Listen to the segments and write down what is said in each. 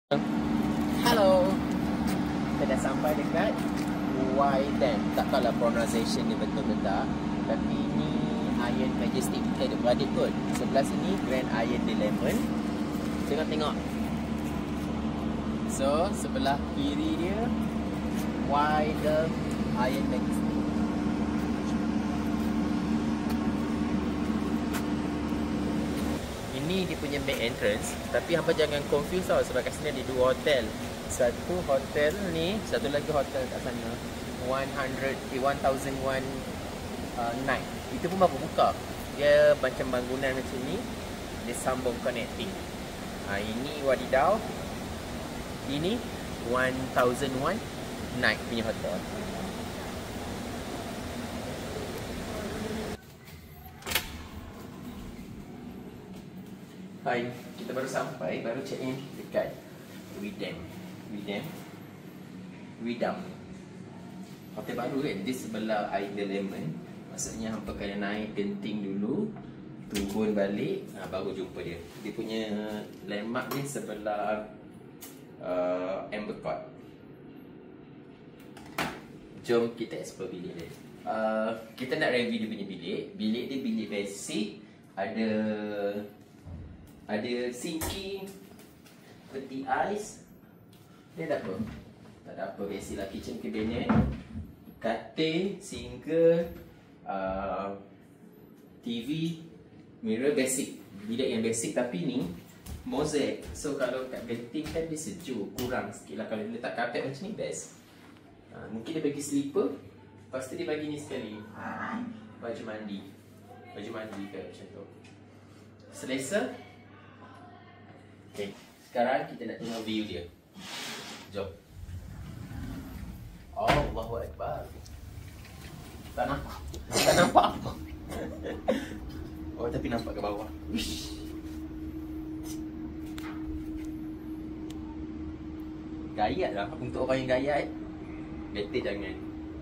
Hello. Kita dah sampai dekat Wydam. Tak tahu lah pronunciation dia betul ke tak. Tapi ni Iron Majestic. Kita ada beradik kot. Sebelah sini Grand Iron Dilemon. Tengok-tengok. So sebelah kiri dia Wydam Iron Majestic. Ini dia punya main entrance. Tapi hampa jangan confuse tau. Sebab kat sini ada dua hotel. Satu hotel ni, satu lagi hotel kat sana 1001 night. Itu pun baru buka. Dia macam bangunan macam ni. Dia sambung connecting. Ini Wadidau. Ini 1001 night punya hotel. Hai, kita baru sampai, baru check in dekat Wydam. Hotel baru kan, dia sebelah Iron Dilemon. Maksudnya hampa kena naik genting dulu, turun balik, baru jumpa dia. Dia punya landmark dia sebelah Amber Court. Jom kita explore bilik dia. Kita nak review dia punya bilik. Bilik dia bilik basic. Ada sinki, peti ais. Dia tak apa. Tak ada apa. Basic lah, kitchen cabinet, katil, single, TV, mirror, basic. Bilik yang basic tapi ni mosaic. So kalau kat genting kan dia sejuk, kurang sikit lah. Kalau dia letak kapet macam ni best. Mungkin dia bagi slipper. Lepas tu dia bagi ni sekali, baju mandi. Baju mandi ke macam tu. Selesa. Okay, sekarang kita nak tengok view dia. Jom. Allahu Akbar. Tak nampak. Tak nampak apa. Oh, tapi nampak ke bawah. Wish. Gayat lah. Untuk orang yang gayat, better jangan.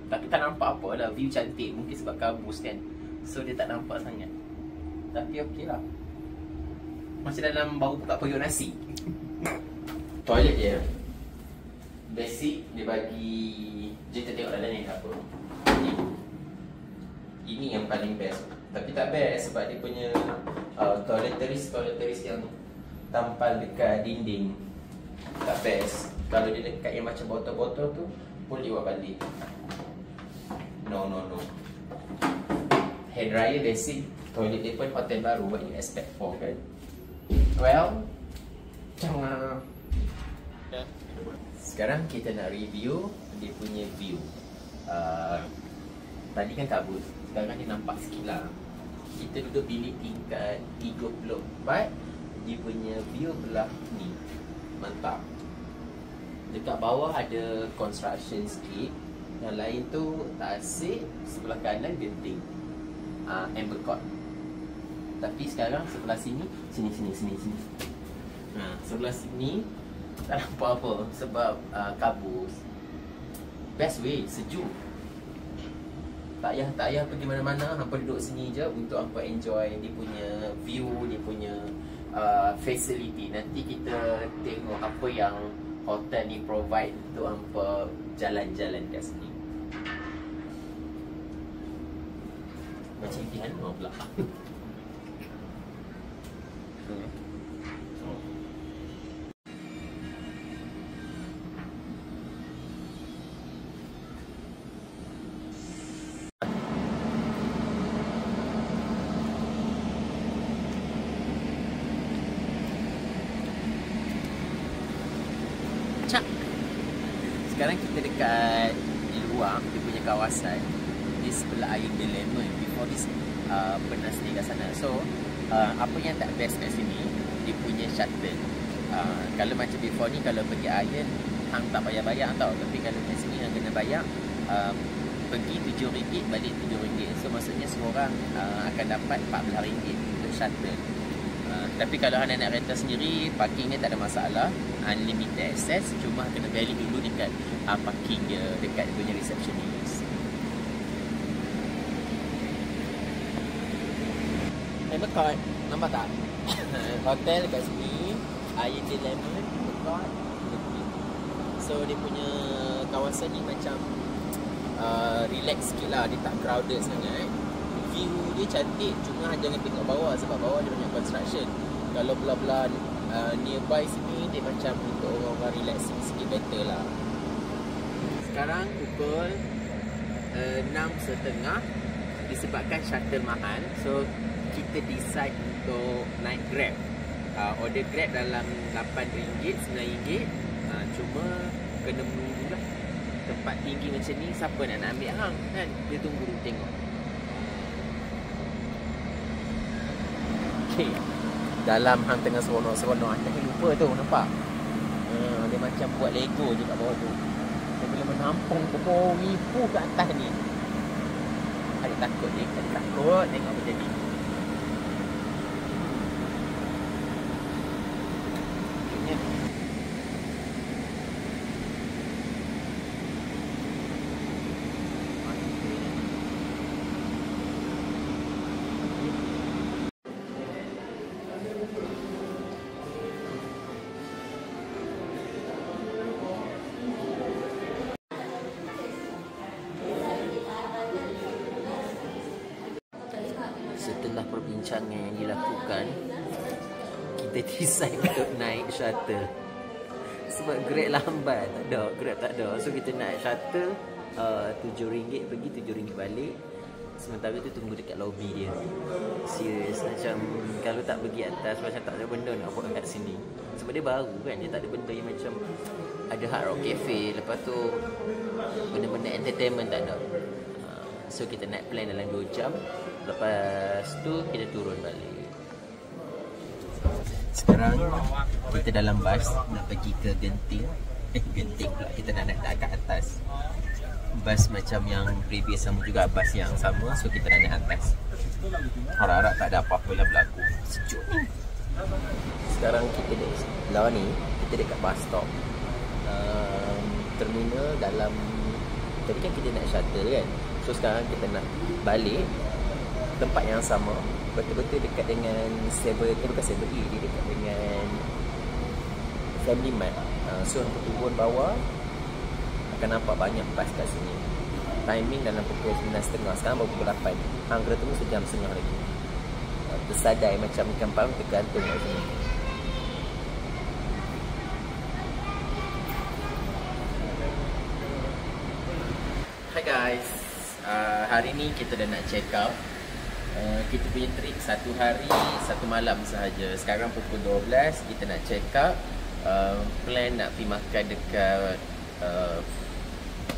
Tapi tak nampak apa lah. View cantik. Mungkin sebab kabus kan. So dia tak nampak sangat. Tapi okey lah. Macam dalam baru buka periuk nasi. Toilet dia basic. Dia bagi, jom kita tengok dalam ni apa. Ini yang paling best. Tapi tak best sebab dia punya toiletries yang tampal dekat dinding. Tak best. Kalau dia dekat yang macam botol-botol tu, boleh buat balik. No. Hair dryer basic. Toilet dia pun hotel baru. What you expect for kan. Well, jangan. Sekarang kita nak review dia punya view. Tadi kan kabut, sekarang dia nampak sikit lah. Kita duduk bilik tingkat 34. Dia punya view belah ni mantap. Dekat bawah ada construction sikit. Yang lain tu tasik. Sebelah kanan genting, Amber Court. Tapi sekarang sebelah sini. Sebelah sini tak nampak apa sebab kabus. Best way, sejuk. Tak payah pergi mana-mana. Hampa duduk sini je untuk hampa enjoy dia punya view, dia punya facility. Nanti kita tengok apa yang hotel ni provide untuk hampa jalan-jalan kat sini. Macam impian pula. Sekarang kita dekat di luar dia punya kawasan di sebelah Iron Dilemon. Before this penas ni kat sana. So apa yang tak best kat sini, dia punya shuttle. Kalau macam before ni, kalau pergi Iron hang tak payah bayar tau. Tapi kalau kat sini hang kena bayar. Pergi RM7, balik RM7. So maksudnya seorang akan dapat RM14 untuk shuttle. Tapi kalau anda nak rental sendiri, parking dia tak ada masalah, unlimited access. Cuma kena valid dulu dekat parking dia, dekat dia punya receptionist. Amber Court, nampak tak? Hotel kat sini, Iron Dilemon, Amber Court. So dia punya kawasan ni macam relax sikit lah, dia tak crowded sangat. View dia cantik, cuma jangan tengok bawah sebab bawah dia banyak construction. Kalau belah-belah nearby sini dia macam untuk orang-orang relax sikit better lah. Sekarang pukul 6.30. Disebabkan shuttle mahal, so kita decide untuk naik Grab. Order Grab dalam RM8, RM9. Cuma kena menunggu lah. Tempat tinggi macam ni, siapa nak ambil hang kan? Dia tunggu dulu tengok. Okay, dalam hang tengah seronok-seronok, hang tak lupa tu, nampak? Dia macam buat Lego je kat bawah tu. Dia boleh menampung pokok ribu kat atas ni. Adik takut ni, adik takut tengok apa jadi. Setelah perbincangan yang dilakukan, kita decide untuk naik shuttle. Sebab Grab lambat, Grab tak ada. So kita naik shuttle, RM7 pergi, RM7 balik. Sementara tu tunggu dekat lobby dia. Serius, macam kalau tak pergi atas, macam tak ada benda nak buat kat sini. Sebab dia baru kan, dia tak ada benda yang macam ada Hard Rock Cafe. Lepas tu benda-benda entertainment tak ada. So kita naik plan dalam 2 jam. Lepas tu kita turun balik. Sekarang kita dalam bas nak pergi ke Genting. Genting pula, kita nak naik kat atas. Bas macam yang previous sama juga, bas yang sama. So kita nak naik atas. Harap-harap tak ada apa-apa lah berlaku. Sejuk ni. Sekarang kita lawan ni, kita dekat bus stop. Terminal dalam, tadi kan kita naik shuttle kan. So sekarang kita nak balik tempat yang sama, betul-betul dekat dengan bukan 7E, dia dekat dengan Family Mart. So untuk turun bawah akan nampak banyak bas kat sini. Timing dalam pukul 9.30, sekarang baru pukul 8. Hang kena tunggu sejam setengah lagi. Tersadai macam ikan palung tergantung kat sini. Hi guys, hari ni kita dah nak check out. Kita punya trip 1 hari 1 malam sahaja. Sekarang pukul 12, kita nak check out. Plan nak pergi makan dekat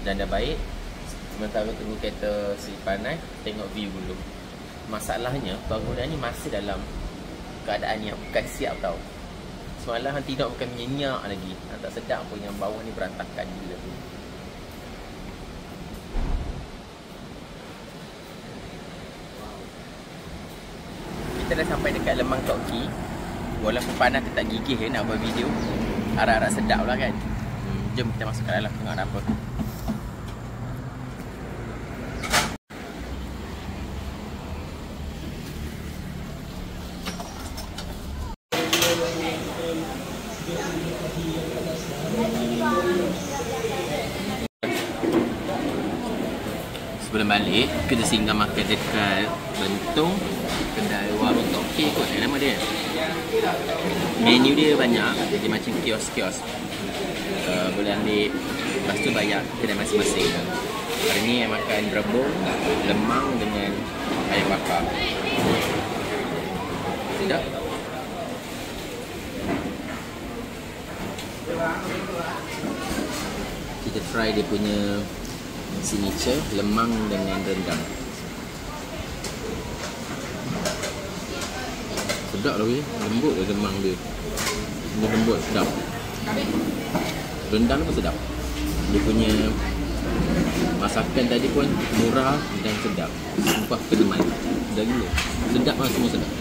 Janda Baik. Sementara tunggu kereta si panas, tengok view dulu. Masalahnya bangunan ni masih dalam keadaan yang bukan siap tau. Semalam hang tidur bukan menyenyak lagi. Hang tak sedap pun yang bawah ni berantakan gila tu. Kita dah sampai dekat Lemang Tok Ki. Walaupun panas tetap gigih nak buat video. Harap-harap sedap lah kan. Jom kita masuk ke dalam tengok ada apa. Sebelum balik, kita singgah makan dekat Bentong, kedai warung Tok Ki kot nama dia. Menu dia banyak, dia macam kios-kios. Boleh ambil, lepas tu bayar kedai masing-masing. Hari ni yang makan rebung, lemang dengan ayam bakar. Sedap. Kita try dia punya signature, lemang dengan rendang. Sedap lah weh, lembut lah lemang dia. Dia lembut, sedap. Rendang pun sedap. Dia punya masakan tadi pun murah dan sedap. Sumpah kedeman. Dah gila. Sedap lah, semua sedap.